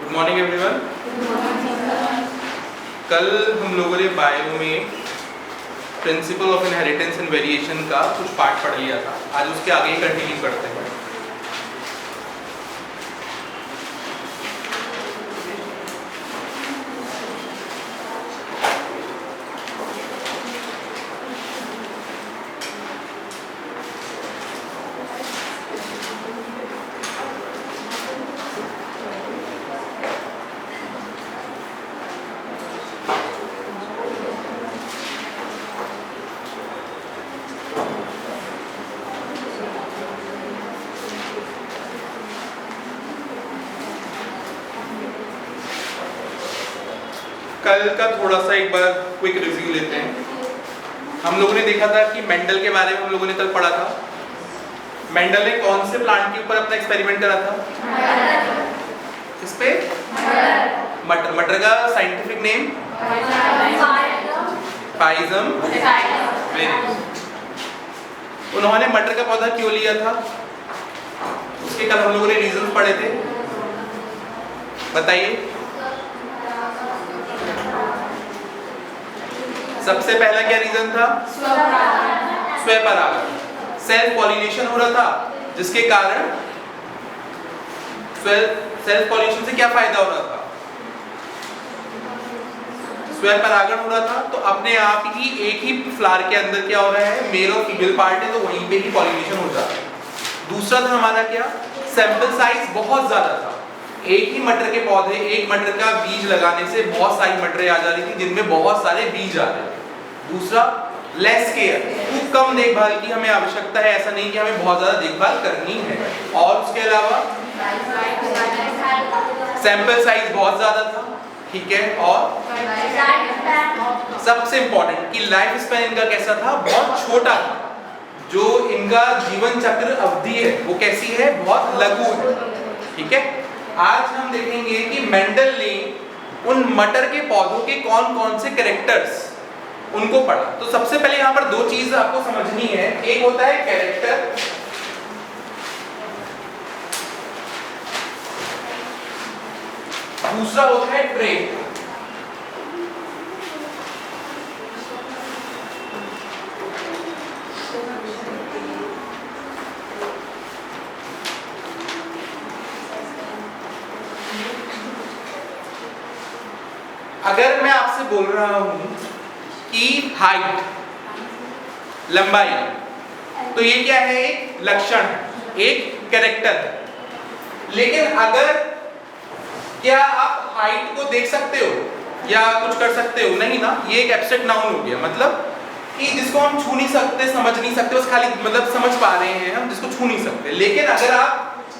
Good morning everyone. कल हम लोगों ने बायो में principle of inheritance and variation का कुछ पार्ट पढ़ लिया था। आज उसके आगे कंटिन्यू करते हैं। कल का थोड़ा सा एक बार क्विक रिव्यू लेते हैं। हम लोगों ने देखा था कि मेंडल के बारे में हम लोगों ने कल पढ़ा था। मेंडल ने कौन से प्लांट के ऊपर अपना एक्सपेरिमेंट करा था? किस पे? मटर। मटर का साइंटिफिक नेम पाइजम। उन्होंने मटर का पौधा क्यों लिया था? उसके कल हम लोगों ने रीजन पढ़े थे, बताइए। सबसे पहला क्या रीजन था? स्वपरागण, सेल्फ पॉलिनेशन हो रहा था, जिसके कारण सेल्फ पॉलिनेशन से क्या फायदा हो रहा था? स्वपरागण हो रहा था, तो अपने आप ही एक ही फ्लावर के अंदर क्या हो रहा है, मेल और फीमेल पार्ट है, तो वहीं पे ही पॉलिनेशन हो जाता है। दूसरा था हमारा क्या, सैंपल साइज बहुत ज्यादा था। एक ही मटर के पौधे, एक मटर का बीज लगाने से बहुत सारी मटरें आ जा रही थी, जिनमें बहुत सारे बीज आ रहे थे। दूसरा, लेस केयर, खूब कम देखभाल की हमें आवश्यकता है, ऐसा नहीं कि हमें बहुत ज्यादा देखभाल करनी है। और उसके अलावा सैंपल साइज बहुत ज्यादा था, ठीक है। और सबसे इंपॉर्टेंट कि लाइफ स्पैन इनका कैसा था, बहुत छोटा था। जो इनका जीवन चक्र अवधि है वो कैसी है, बहुत लघु है, ठीक है। आज हम देखेंगे कि मेंडल ने उन मटर के पौधों के कौन कौन से कैरेक्टर्स उनको पढ़ा। तो सबसे पहले यहाँ पर दो चीज आपको समझनी है। एक होता है कैरेक्टर, दूसरा होता है ट्रेट। अगर मैं आपसे बोल रहा हूं कि हाइट, लंबाई, तो ये क्या है, एक लक्षण है, एक कैरेक्टर है। लेकिन अगर क्या आप हाइट को देख सकते हो या कुछ कर सकते हो? नहीं ना, ये एक एब्स्ट्रैक्ट नाउन हो गया। मतलब कि जिसको हम छू नहीं सकते, समझ नहीं सकते, बस खाली मतलब समझ पा रहे हैं हम, जिसको छू नहीं सकते। लेकिन अगर आप,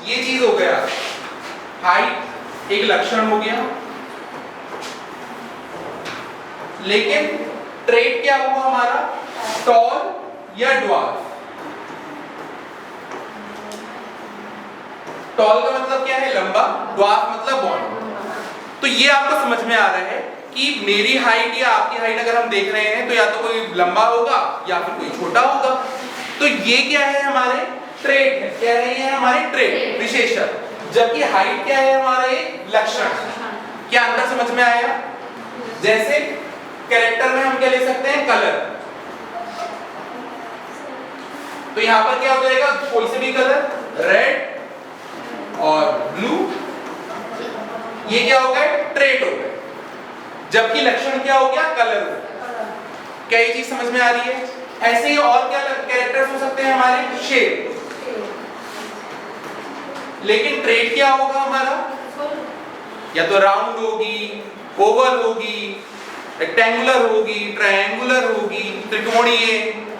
ये चीज हो गया, हाइट एक लक्षण हो गया, लेकिन ट्रेट क्या हुआ हमारा, टॉल या ड्वार्फ। टॉल का मतलब क्या है, लंबा, ड्वार्फ मतलब बॉन्ड। तो ये आपको समझ में आ रहा है कि मेरी हाइट या आपकी हाइट अगर हम देख रहे हैं तो या तो कोई लंबा होगा या फिर कोई छोटा होगा। तो ये क्या है, हमारे ट्रेट है। क्या है ये, हमारे ट्रेट, विशेषण। जबकि हाइट क्या है, हमारे लक्षण। क्या अंतर समझ में आया? जैसे कैरेक्टर में हम क्या ले सकते हैं, कलर। तो यहां पर क्या हो जाएगा, कोई से भी कलर, रेड और ब्लू, ये क्या हो गया, ट्रेट हो गया। जबकि लक्षण क्या हो गया, कलर हो गया। क्या ये चीज समझ में आ रही है? ऐसे ही और क्या कैरेक्टर्स हो सकते हैं हमारे, शेप। लेकिन ट्रेट क्या होगा हमारा, या तो राउंड होगी, ओवल होगी, रेक्टेंगुलर होगी, ट्रायंगुलर होगी, त्रिकोणीय,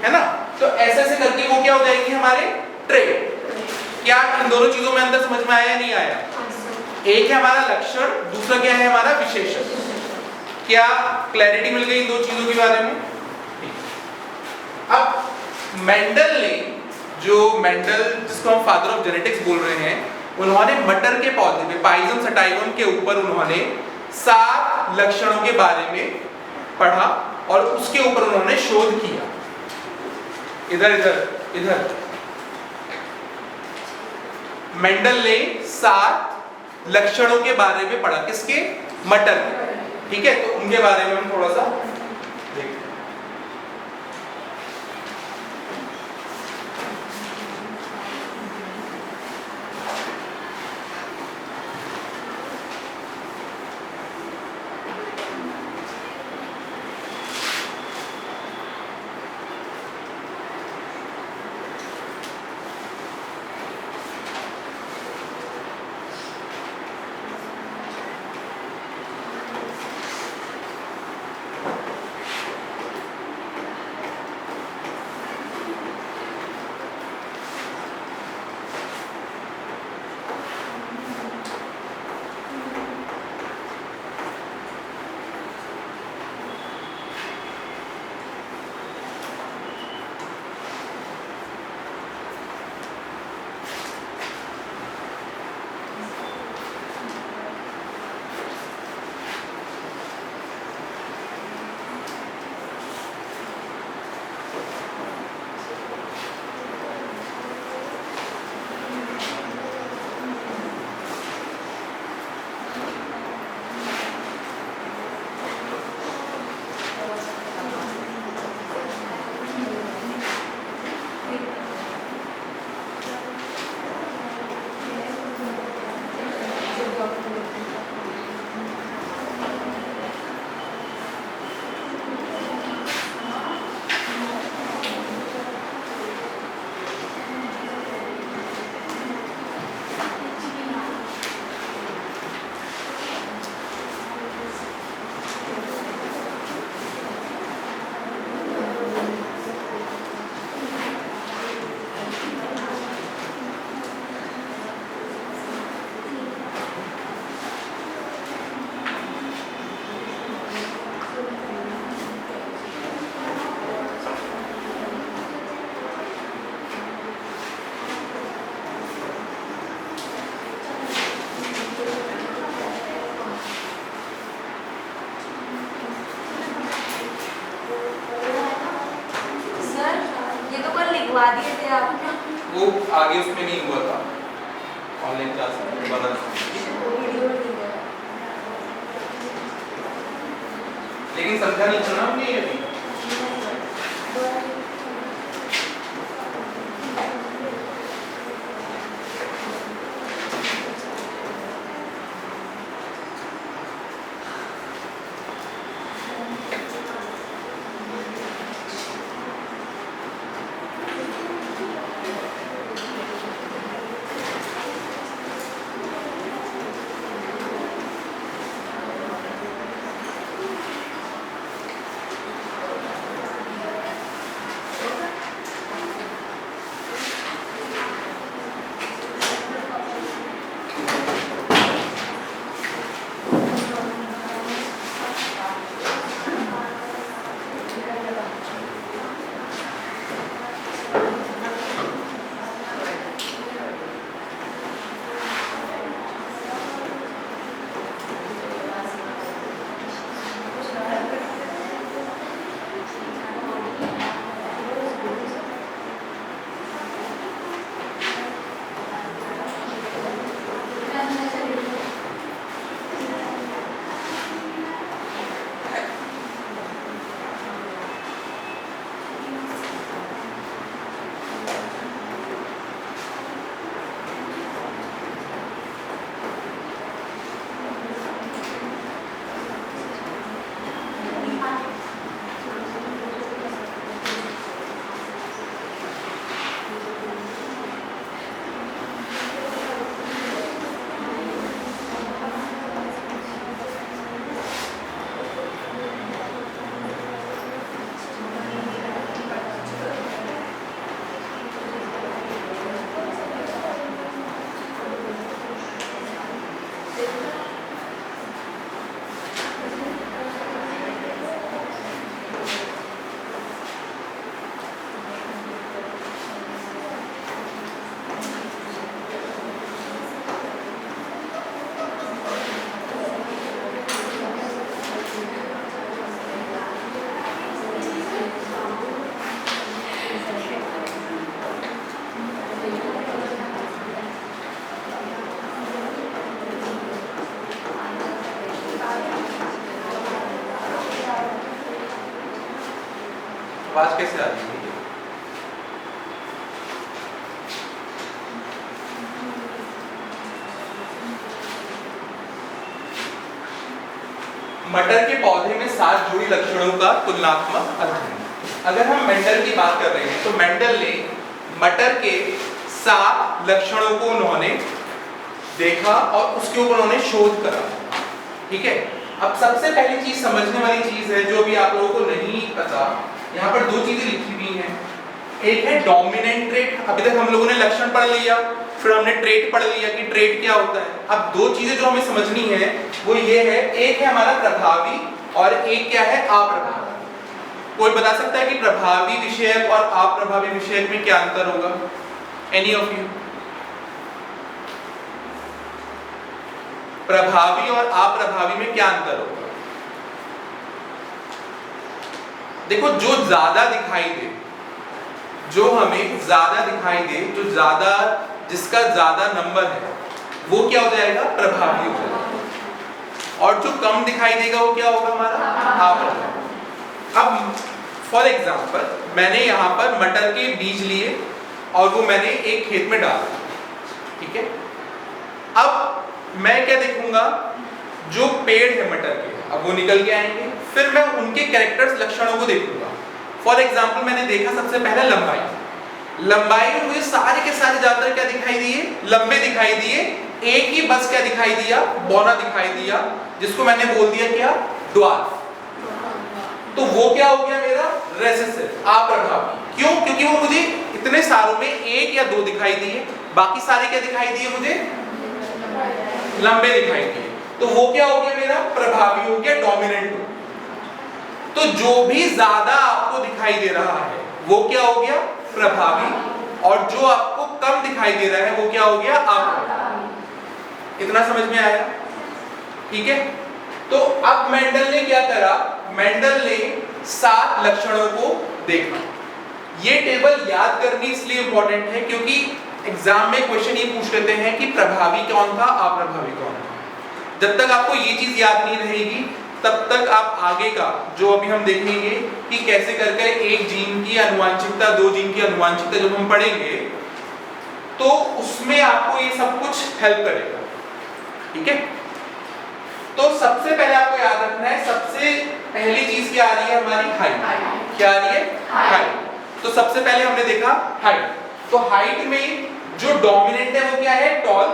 है ना। तो ऐसे ऐसे करके वो क्या हो जाएगी, हमारे ट्रेट। क्या इन दोनों चीजों में अंतर समझ में आया, नहीं आया? एक है हमारा लक्षण, दूसरा क्या है, हमारा विशेषण। क्या क्लैरिटी मिल गई इन दो चीजों के बारे में? अब मेंडल ने, जो मेंडल जिसको हम फादर ऑफ जेनेटिक्स बोल रहे हैं, उन्होंने मटर के पौधे में, पाइजम सटाइवम के ऊपर उन्होंने 7 लक्षणों के बारे में पढ़ा और उसके ऊपर उन्होंने शोध किया। इधर इधर इधर मेंडल ने 7 लक्षणों के बारे में पढ़ा, किसके? मटर के। ठीक है, तो उनके बारे में हम थोड़ा सा देखते हैं। लिखवा दिए थे आपने, वो आगे उसमें नहीं हुआ था, ऑनलाइन क्लास में बना था। लेकिन समझा नहीं था ना हमने ये अभी। आवाज कैसे आ रही है? मटर के पौधे में 7 जोड़ी लक्षणों का तुलनात्मक अध्ययन। अगर हम मेंडल की बात कर रहे हैं तो मेंडल ने मटर के 7 लक्षणों को उन्होंने देखा और उसके ऊपर उन्होंने शोध करा। ठीक है, अब सबसे पहली चीज समझने वाली चीज है जो भी आप लोगों को नहीं पता, यहाँ पर 2 चीजें लिखी हुई हैं। एक है डोमिनेंट ट्रेट, अभी तक हम लोगों ने लक्षण पढ़ लिया, फिर हमने ट्रेट पढ़ लिया कि ट्रेट क्या होता है। अब 2 चीजें जो हमें समझनी है वो ये है, एक है हमारा प्रभावी और एक क्या है अप्रभावी। कोई बता सकता है कि प्रभावी विषयक और अप्रभावी विषयक में क्या अंतर होगा? Any of you? प्रभावी और अप्रभावी में क्या अंतर होगा? देखो, जो ज्यादा दिखाई दे, जो हमें ज्यादा दिखाई दे, जो ज्यादा, जिसका ज्यादा नंबर है वो क्या हो जाएगा? प्रभावी हो जाएगा। और जो कम दिखाई देगा वो क्या होगा? हमारा अप्रभावी। अब फॉर एग्जांपल मैंने यहाँ पर मटर के बीज लिए और वो मैंने एक खेत में डाल दिए, ठीक है। अब मैं क्या देखूंगा? जो पेड़ है मटर के, अब वो निकल के आएंगे, फिर मैं उनके कैरेक्टर्स, लक्षणों को देखूंगा। फॉर एग्जांपल मैंने देखा सबसे पहले लंबाई में मुझे सारे के सारे ज्यादातर क्या दिखाई दिए? लंबे दिखाई दिए। एक ही बस क्या दिखाई दिया? बौना दिखाई दिया, जिसको मैंने बोल दिया क्या? ड्वार्फ। तो वो क्या हो गया मेरा? रेसेसिव, अप्रभावी। क्यों? क्योंकि वो मुझे इतने सारों में 1 या 2 दिखाई दिए, बाकी सारे क्या दिखाई दिए मुझे? लंबे दिखाई दिए। तो वो क्या हो गया मेरा? प्रभावी हो गया, डोमिनेंट हो। तो जो भी ज्यादा आपको दिखाई दे रहा है वो क्या हो गया? प्रभावी। और जो आपको कम दिखाई दे रहा है वो क्या हो गया? अप्रभावी। इतना समझ में आया? ठीक है। तो अब मेंडल ने क्या करा? मेंडल ने 7 लक्षणों को देखा। ये टेबल याद करनी इसलिए इंपॉर्टेंट है क्योंकि एग्जाम में क्वेश्चन ये पूछ लेते हैं कि प्रभावी कौन था, अप्रभावी कौन था। जब तक आपको ये चीज याद नहीं रहेगी तब तक आप आगे का जो अभी हम देखेंगे कि कैसे करके एक जीन की आनुवंशिकता, 2 जीन की आनुवंशिकता जब हम पढ़ेंगे तो उसमें आपको ये सब कुछ हेल्प करेगा। ठीक है। तो सबसे पहले आपको याद रखना है, सबसे पहली चीज क्या आ रही है हमारी? हाइट। क्या आ रही है? हाइट। तो सबसे पहले हमने देखा हाइट। तो हाइट में जो डोमिनेंट है वो क्या है? टॉल।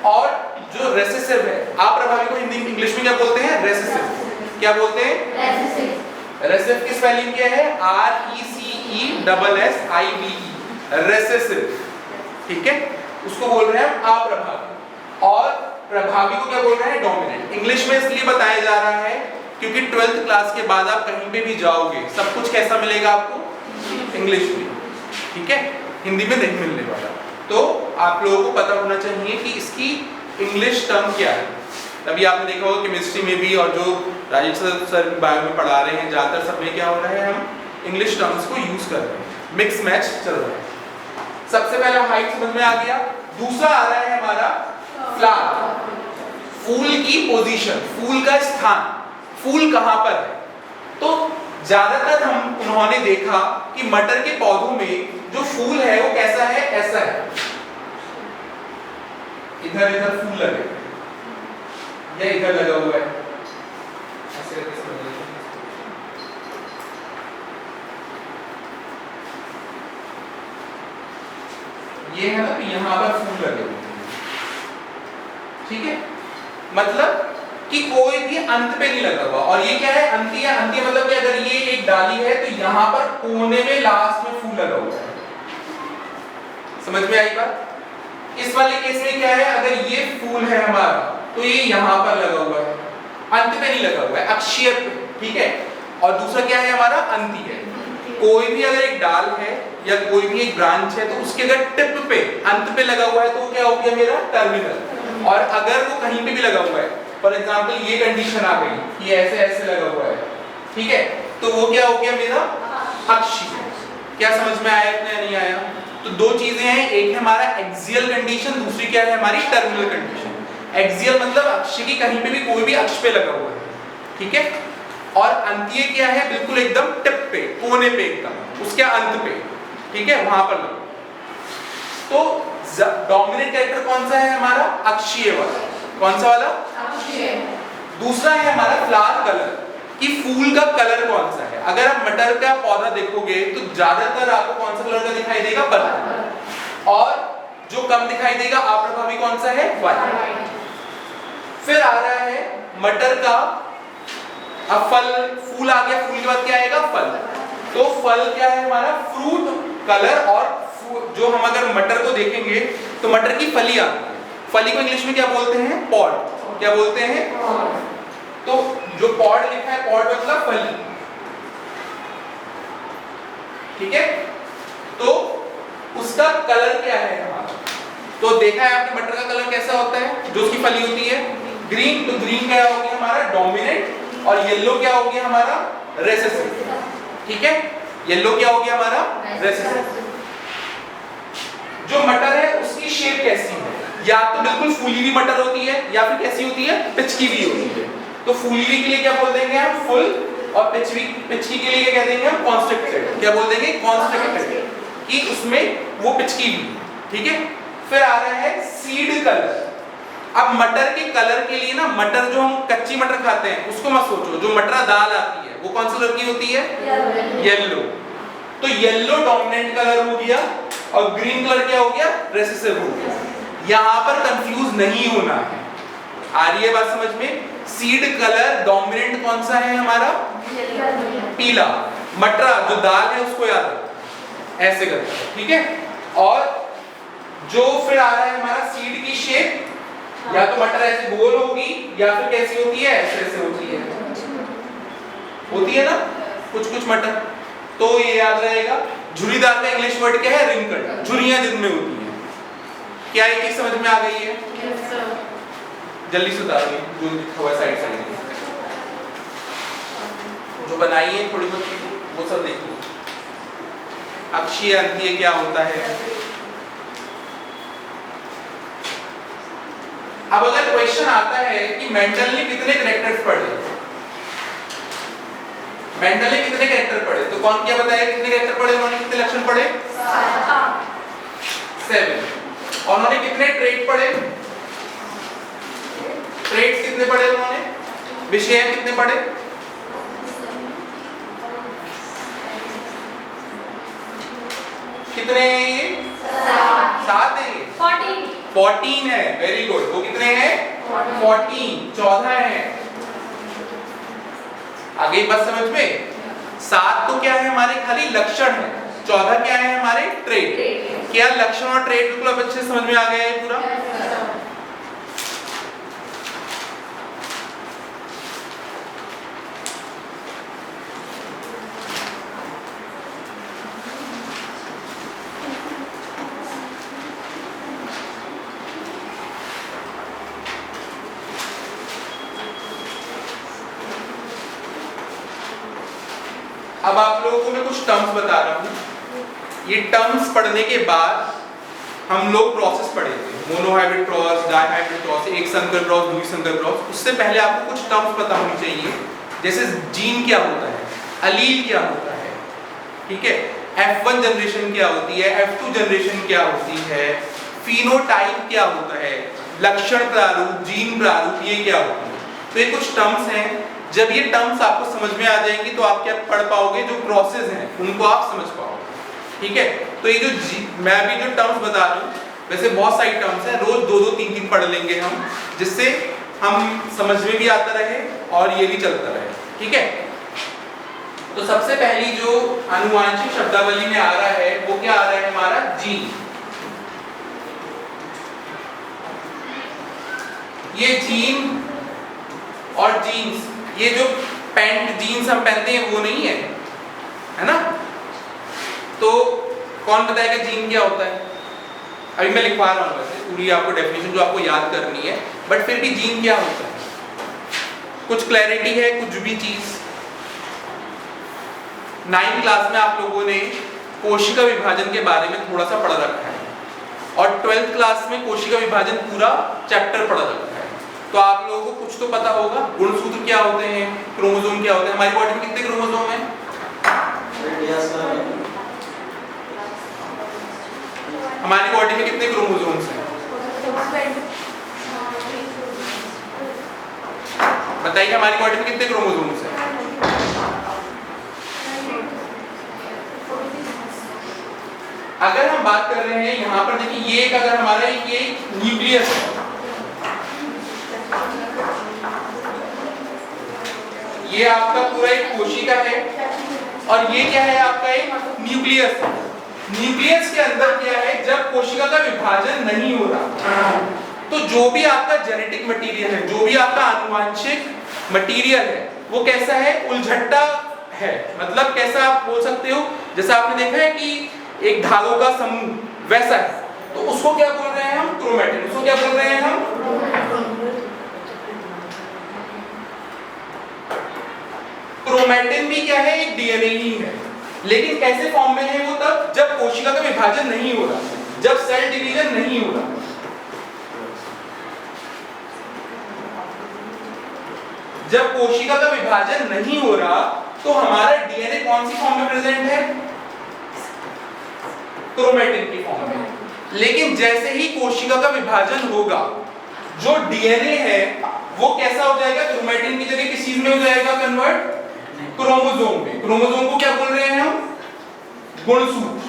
और जो रेसेसिव है, अप्रभावी को हिंदी इंग्लिश में क्या बोलते हैं? रेसेसिव। क्या बोलते हैं? रेसेसिव। रेसेसिव की स्पेलिंग क्या है? RECESSIVE, recessive. ठीक है, उसको बोल रहे हैं अप्रभावी। और प्रभावी को क्या बोल रहे हैं? डोमिनेंट। इंग्लिश में इसलिए बताया जा रहा है क्योंकि 12th क्लास के बाद आप कहीं पे भी जाओगे सब कुछ कैसा मिलेगा आपको? इंग्लिश में। ठीक है, हिंदी में नहीं मिलने वाला। तो आप लोगों को पता होना चाहिए कि इसकी इंग्लिश टर्म क्या है। तभी आपने देखा होगा केमिस्ट्री में भी और जो राजेश सर बायो में पढ़ा रहे हैं ज्यादातर सब में क्या हो रहा है? हम इंग्लिश टर्म्स को यूज कर रहे हैं, मिक्स मैच चल रहा है। सबसे पहला हाइट समझ में आ गया। दूसरा आ रहा है हमारा फ्लावर, फूल की पोजीशन, फूल का स्थान, फूल कहां पर है। तो ज्यादातर उन्होंने देखा कि मटर के पौधों में जो फूल है वो कैसा है? ऐसा है, इधर इधर फूल लगे या इधर लगा हुआ है, ऐसे करके समझ लीजिए। ये है ना, तो यहां पर फूल लगे हुए हैं। ठीक है, मतलब कि कोई भी अंत पे नहीं लगा हुआ। और ये क्या है? अंतिया। अंतिया मतलब कि अगर ये एक डाली है तो यहां पर कोने में लास्ट में फूल लगा हुआ है। समझ में आई बात? इस वाले केस में क्या है? अगर ये फूल है हमारा तो ये यहां पर लगा हुआ है, अंत पे नहीं लगा हुआ है, अक्षीय पे। ठीक है। और दूसरा क्या है हमारा? अंती है। कोई भी अगर एक डाल है या कोई भी एक ब्रांच है तो उसके अगर टिप पे, अंत पे लगा हुआ है तो क्या हो गया मेरा? टर्मिनल। और अगर वो कहीं पे भी लगा हुआ है, फॉर एग्जाम्पल ये कंडीशन आ गई कि ऐसे ऐसे लगा हुआ है, ठीक है, तो वो क्या हो गया मेरा? अक्षीय। क्या समझ में आया या नहीं आया? तो 2 चीजें हैं, एक है हमारा एक्सियल कंडीशन, दूसरी क्या है हमारी? Terminal condition. एक्सियल मतलब अक्ष की कहीं पे भी कोई भी अक्ष पे लगा हुआ है। ठीक है। और अंतीय क्या है, बिल्कुल एकदम टिप पे, कोने पे, एकदम उसके अंत पे, ठीक है, वहां पर लगो। तो डोमिनेंट कैरेक्टर कौन सा है हमारा, अक्षीय वाला। कौन सा वाला, अक्षीय। दूसरा है हमारा फ्लावर कलर, कि फूल का कलर कौन सा है। अगर आप मटर का पौधा देखोगे तो ज्यादातर आपको कौन सा कलर का दिखाई देगा, पर्पल, और जो कम दिखाई देगा अप्रभावी कौन सा है, व्हाइट। फिर आ रहा है मटर का, अब फल, फूल आ गया, फूल के बाद क्या आएगा, फल। तो फल क्या है हमारा, फ्रूट कलर, और जो हम अगर मटर को देखेंगे तो मटर की फली आती है। फली को इंग्लिश में क्या बोलते हैं, पॉड। क्या बोलते हैं, तो जो पॉड लिखा है, पॉड मतलब फली, ठीक है। तो उसका कलर क्या है हमारा, तो देखा है आपने मटर का कलर कैसा होता है, जो उसकी फली होती है, ग्रीन। तो ग्रीन क्या हो गया हमारा, डोमिनेंट, और येलो क्या हो गया हमारा, रेसेसिव, ठीक है। येलो क्या हो गया हमारा, रेसेसिव। जो मटर है उसकी शेप कैसी है, या तो बिल्कुल फूली हुई मटर होती है, या फिर कैसी होती है, पिचकी हुई होती है। तो फूली हुई के लिए क्या बोल देंगे हम, फुल, और पिचकी के लिए क्या कह देंगे हम, कॉन्स्ट्रिक्टेड। क्या बोल देंगे, कॉन्स्ट्रिक्टेड, कि उसमें वो पिचकी हुई, ठीक है। फिर आ रहा है सीड कलर। अब मटर के कलर के लिए ना, मटर जो हम कच्ची मटर खाते हैं उसको मत सोचो, जो मटर दाल आती है वो कौन सी कलर की होती है, येलो। तो येलो डोमिनेंट कलर हो गया, और ग्रीन कलर क्या हो गया, रेसेसिव हो गया। यहां पर कंफ्यूज नहीं होना है, आ रही है बात समझ में। सीड कलर डोमिनेंट कौन सा है हमारा, पीला। मटरा जो दाल है उसको याद रखो, ऐसे करके, ठीक है। और जो फिर आ रहा है हमारा सीड की शेप, या तो मटर ऐसे गोल होगी, या फिर कैसी होती है, ऐसे ऐसे होती है ना कुछ कुछ मटर। तो ये याद रहेगा। झुर्रीदार का इंग्लिश वर्ड क्या है, रिंकल्ड, झुर्रियां जिनमें होती हैं। क्या ये चीज समझ में आ गई है, जल्दी से उतारिए जो लिखा हुआ है साइड साइड जो बनाई है थोड़ी बहुत, वो सब देखिए। अक्षीय अंतीय क्या होता है। अब अगर क्वेश्चन आता है कि मेंडल ने कितने कैरेक्टर्स पढ़े, मेंडल ने कितने कैरेक्टर पढ़े, तो कौन क्या बताया कितने कैरेक्टर पढ़े उन्होंने, कितने लक्षण पढ़े, 7। और उन्होंने कितने ट्रेट पढ़े, ट्रेट्स कितने पढ़े उन्होंने, विषय कितने पढ़े, कितने हैं ये, 7 है, 14 है, वेरी गुड। वो कितने हैं, 14 है। आगे बात समझ में। 7 तो क्या है हमारे खाली लक्षण है, 14 क्या है हमारे ट्रेट। क्या लक्षण और ट्रेट बिल्कुल अब अच्छे समझ में आ गया है पूरा। अब आप लोगों को मैं कुछ टर्म्स बता रहा हूँ। ये टर्म्स पढ़ने के बाद हम लोग प्रोसेस पढ़े थे, मोनोहाइब्रिड क्रॉस, डाइहाइब्रिड क्रॉस, एक संकर क्रॉस, द्विसंकर क्रॉस। उससे पहले आपको कुछ टर्म्स पता होनी चाहिए, जैसे जीन क्या होता है, अलील क्या होता है, ठीक है, F1 जनरेशन क्या होती है, F2 जनरेशन क्या होती है, फिनोटाइप क्या होता है, लक्षण प्रारूप, जीन प्रारूप, ये क्या होता है। तो ये कुछ टर्म्स हैं। जब ये टर्म्स आपको समझ में आ जाएंगी तो आप क्या पढ़ पाओगे, जो प्रोसेस हैं उनको आप समझ पाओगे, ठीक है। तो ये जो मैं अभी जो टर्म्स बता रहा हूँ, वैसे बहुत सारी टर्म्स हैं, रोज 2-2, 3-3 पढ़ लेंगे हम, जिससे हम समझ में भी आता रहे और ये भी चलता रहे, ठीक है। तो सबसे पहली जो आनुवांशिक शब्दावली में आ रहा है वो क्या आ रहा है हमारा, जीन। ये जीन और जीन्स, ये जो पैंट जीन्स हम पहनते हैं वो नहीं है ना। तो कौन बताएगा जीन क्या होता है। अभी मैं लिखवा रहा हूँ वैसे पूरी आपको डेफिनेशन जो आपको याद करनी है, बट फिर भी जीन क्या होता है, कुछ क्लैरिटी है, कुछ भी चीज। 9th क्लास में आप लोगों ने कोशिका विभाजन के बारे में थोड़ा सा पढ़ रखा है, और 12th क्लास में कोशिका विभाजन पूरा चैप्टर पढ़ रखा है। तो तो आप लोगों को कुछ तो पता होगा, गुणसूत्र क्या होते हैं, क्रोमोसोम क्या होते हैं। हमारी बॉडी में कितने क्रोमोसोम हैं? हमारी बॉडी में कितने क्रोमोसोम्स हैं? बताइए हमारी बॉडी में कितने क्रोमोसोम्स हैं? अगर हम बात कर रहे हैं यहाँ पर देखिए, ये एक अगर हमारा ये न्यूक्लियस है, ये आपका पूरा एक कोशिका है और ये क्या है आपका एक न्यूक्लियस है। न्यूक्लियस के अंदर क्या है, जब कोशिका का विभाजन नहीं हो रहा तो जो भी आपका जेनेटिक मटेरियल है, जो भी आपका आनुवांशिक मटेरियल है, वो कैसा है, उलझट्टा है। मतलब कैसा आप बोल सकते हो, जैसा आपने देखा है कि एक धागों का समूह, वैसा है। तो उसको क्या बोल रहे हैं हम? क्रोमैटिन। उसको क्या बोल रहे हैं हम? क्रोमैटिन भी क्या है, एक डीएनए ही है, लेकिन कैसे फॉर्म में है वो? तब जब कोशिका का विभाजन नहीं हो रहा, जब सेल डिवीजन नहीं हो रहा। जब कोशिका का विभाजन नहीं हो रहा तो हमारा डीएनए कौन सी फॉर्म में प्रेजेंट है? क्रोमैटिन की फॉर्म में। लेकिन जैसे ही कोशिका का विभाजन होगा, जो डीएनए है वो कैसा हो जाएगा? क्रोमैटिन की जगह किस चीज में हो जाएगा कन्वर्ट? क्रोमोसोम में। क्रोमोसोम को क्या बोल रहे हैं हम? गुणसूत्र।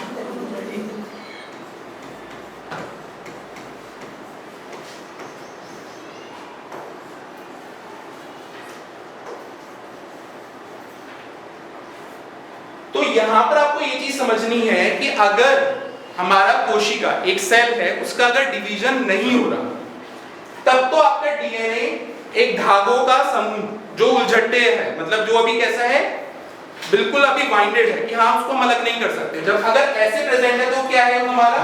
तो यहां पर आपको ये चीज समझनी है कि अगर हमारा कोशिका एक सेल है, उसका अगर डिवीजन नहीं हो रहा, तब तो आपका डीएनए एक धागों का समूह जो उलझट्टे है, मतलब जो अभी कैसा है, बिल्कुल अभी बाइंडेड है कि हाँ उसको हम अलग नहीं कर सकते। जब अगर ऐसे प्रेजेंट है तो क्या है हमारा?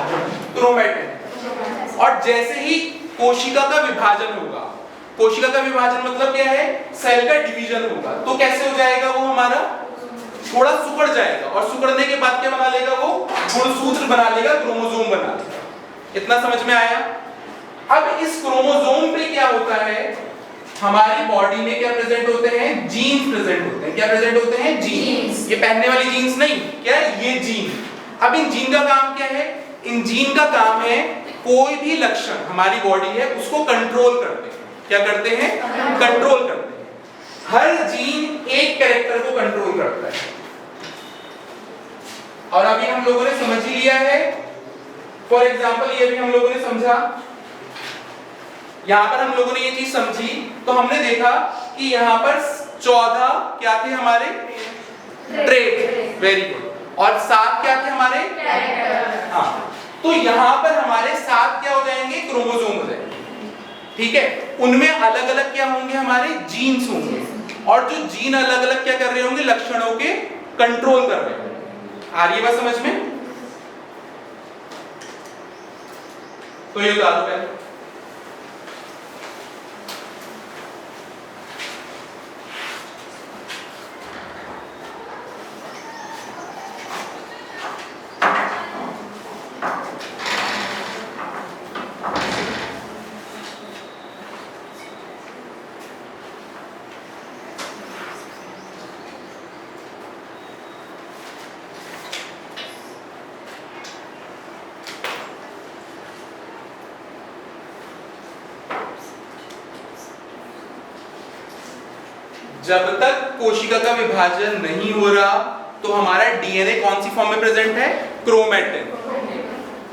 क्रोमैटिन। और जैसे ही कोशिका का विभाजन होगा, कोशिका का विभाजन मतलब क्या है? सेल का डिवीजन होगा, तो कैसे हो जाएगा वो हमारा? थोड़ा सिकुड़ जाएगा, और सिकुड़ने के बाद क्या बना लेगा वो? गुणसूत्र बना लेगा, क्रोमोसोम बना लेगा। इतना समझ में आया? अब इस क्रोमोसोम पे क्या होता है, हमारी बॉडी में क्या प्रेजेंट होते हैं? जीन्स प्रेजेंट होते हैं। क्या प्रेजेंट होते हैं? जीन्स। ये पहनने वाली जीन्स नहीं, क्या है ये जीन। अब इन जीन का काम क्या है? इन जीन का काम है कोई भी लक्षण हमारी बॉडी है उसको कंट्रोल करते हैं। क्या करते हैं? कंट्रोल करते हैं। हर जीन एक कैरेक्टर को कंट्रोल करता है। और अभी हम लोगों ने समझ ही लिया है। फॉर एग्जाम्पल ये भी हम लोगों ने समझा, यहां पर हम लोगों ने ये चीज समझी तो हमने देखा कि यहां पर 14 क्या थे हमारे? ट्रेट। Very good. और 7 क्या थे हमारे? हाँ, तो यहां पर हमारे 7 क्या हो जाएंगे? क्रोमोसोम हो जाएंगे। ठीक है, उनमें अलग अलग क्या होंगे? हमारे जीन्स होंगे, और जो जीन अलग अलग क्या कर रहे होंगे? लक्षणों के कंट्रोल कर रहे होंगे। आ रही है बात समझ में? तो ये बता दो पहले। जब तक कोशिका का विभाजन नहीं हो रहा तो हमारा डीएनए कौन सी फॉर्म में प्रेजेंट है? क्रोमैटिन।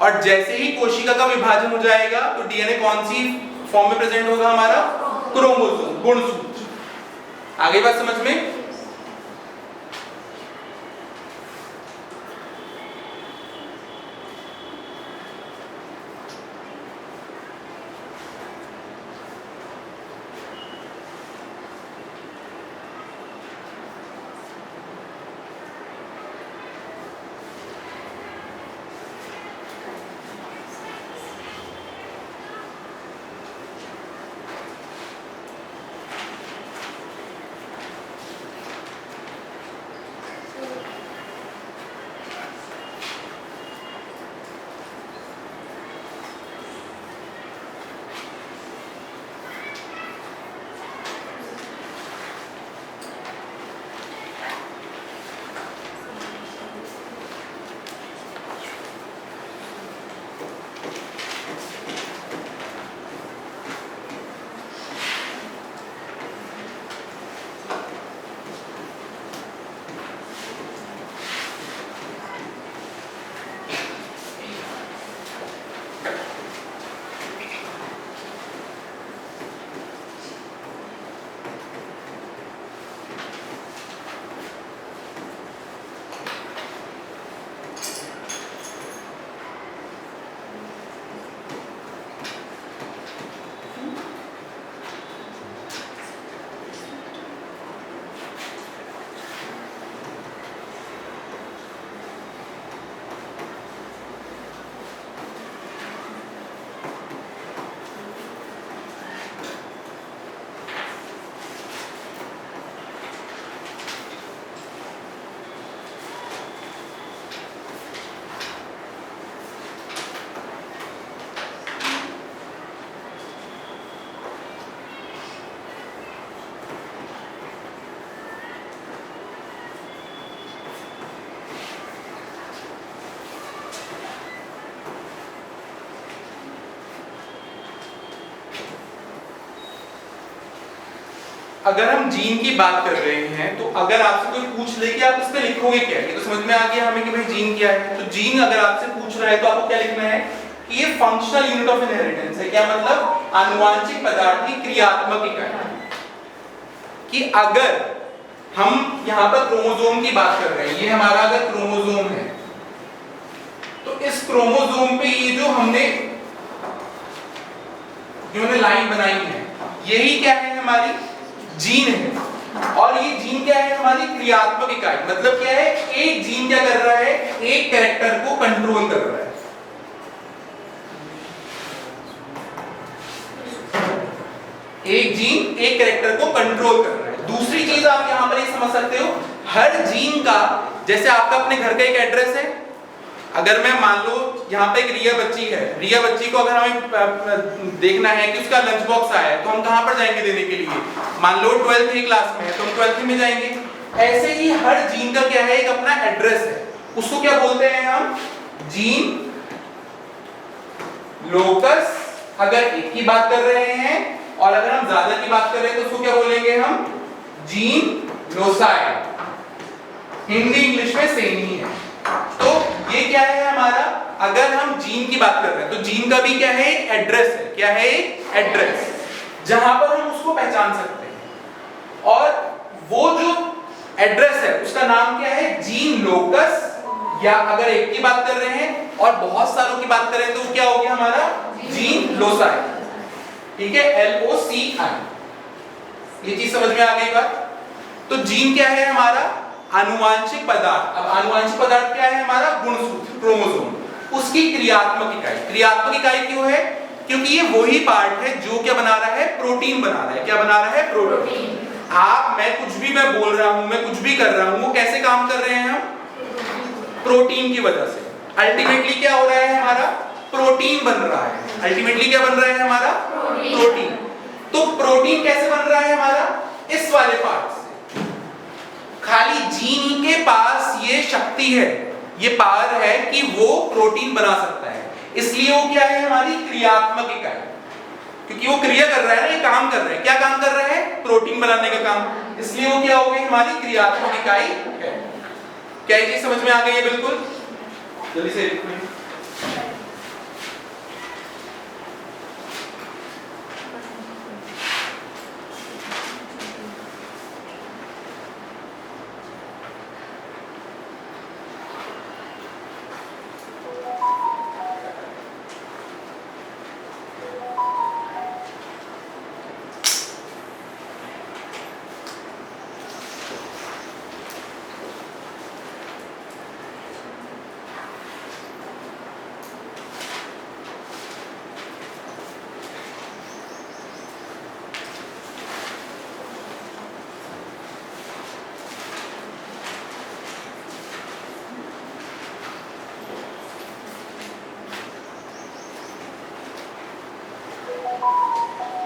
और जैसे ही कोशिका का विभाजन हो जाएगा तो डीएनए कौन सी फॉर्म में प्रेजेंट होगा? हमारा क्रोमोसोम, गुणसूत्र। आगे बात समझ में? अगर हम जीन की बात कर रहे हैं तो अगर आपसे कोई पूछ ले कि आप इस पे लिखोगे क्या, ये तो समझ में आ गया हमें कि भाई जीन क्या है। तो जीन अगर आपसे पूछ रहा है तो आपको क्या लिखना है कि ये फंक्शनल यूनिट ऑफ इनहेरिटेंस है। क्या मतलब? आनुवांशिक पदार्थ की क्रियात्मक इकाई। कि अगर हम यहाँ पर क्रोमोसोम की बात कर रहे हैं, ये हमारा अगर क्रोमोसोम है तो इस क्रोमोसोम पे ये जो हमने लाइन बनाई है यही क्या है? हमारी जीन है। और ये जीन क्या है? हमारी क्रियात्मक इकाई। मतलब क्या है? एक जीन क्या कर रहा है? एक कैरेक्टर को कंट्रोल कर रहा है। एक जीन एक कैरेक्टर को कंट्रोल कर रहा है। दूसरी चीज आप यहां पर ये समझ सकते हो, हर जीन का, जैसे आपका अपने घर का एक एड्रेस है, अगर मैं मान लो यहाँ पे एक रिया बच्ची है, रिया बच्ची को अगर हमें देखना है कि उसका लंच बॉक्स आया है तो हम कहाँ पर जाएंगे देने के लिए? मान लो 12th की क्लास में है तो हम 12th में जाएंगे। ऐसे ही हर जीन का क्या है? एक अपना एड्रेस है। उसको क्या बोलते हैं हम? जीन लोकस अगर एक की बात कर रहे हैं, और अगर हम ज्यादा की बात कर रहे हैं तो उसको क्या बोलेंगे हम? जीन लोसाई। हिंदी इंग्लिश में सेम ही है। तो ये क्या है हमारा? अगर हम जीन की बात कर रहे हैं तो जीन का भी क्या है? एक एड्रेस है। क्या है? एक एड्रेस जहां पर हम उसको पहचान सकते हैं। और वो जो एड्रेस है उसका नाम क्या है? Gene locus. या अगर एक की बात कर रहे हैं और बहुत सारों की बात करें तो क्या हो गया हमारा? Gene loci. ठीक है, LOCI। ये चीज समझ में आ गई बात? तो जीन क्या है हमारा? आनुवांशिक पदार्थ। अब आनुवांशिक पदार्थ क्या है हमारा? गुणसूत्र, क्रोमोसोम। उसकी क्रियात्मक इकाई। क्रियात्मक इकाई क्यों है? क्योंकि ये वही पार्ट है जो क्या बना रहा है? प्रोटीन बना रहा है। क्या बना रहा है? प्रोटीन। मैं कुछ भी मैं बोल रहा हूं, मैं कुछ भी कर रहा हूं, वो कैसे काम कर रहे हैं हम? प्रोटीन की वजह से। अल्टीमेटली क्या हो रहा है हमारा? प्रोटीन बन रहा है। अल्टीमेटली क्या बन रहा है हमारा? प्रोटीन। तो प्रोटीन कैसे बन रहा है हमारा? इस वाले पार्ट से। खाली जीन के पास ये शक्ति है, ये पावर है कि वो प्रोटीन बना सकता है। इसलिए वो क्या है? हमारी क्रियात्मक इकाई। क्योंकि वो क्रिया कर रहा है ना, ये काम कर रहा है। क्या काम कर रहा है? प्रोटीन बनाने का काम। इसलिए वो क्या हो गई? हमारी क्रियात्मक इकाई है। क्या ये चीज समझ में आ गई है? बिल्कुल। जल्दी से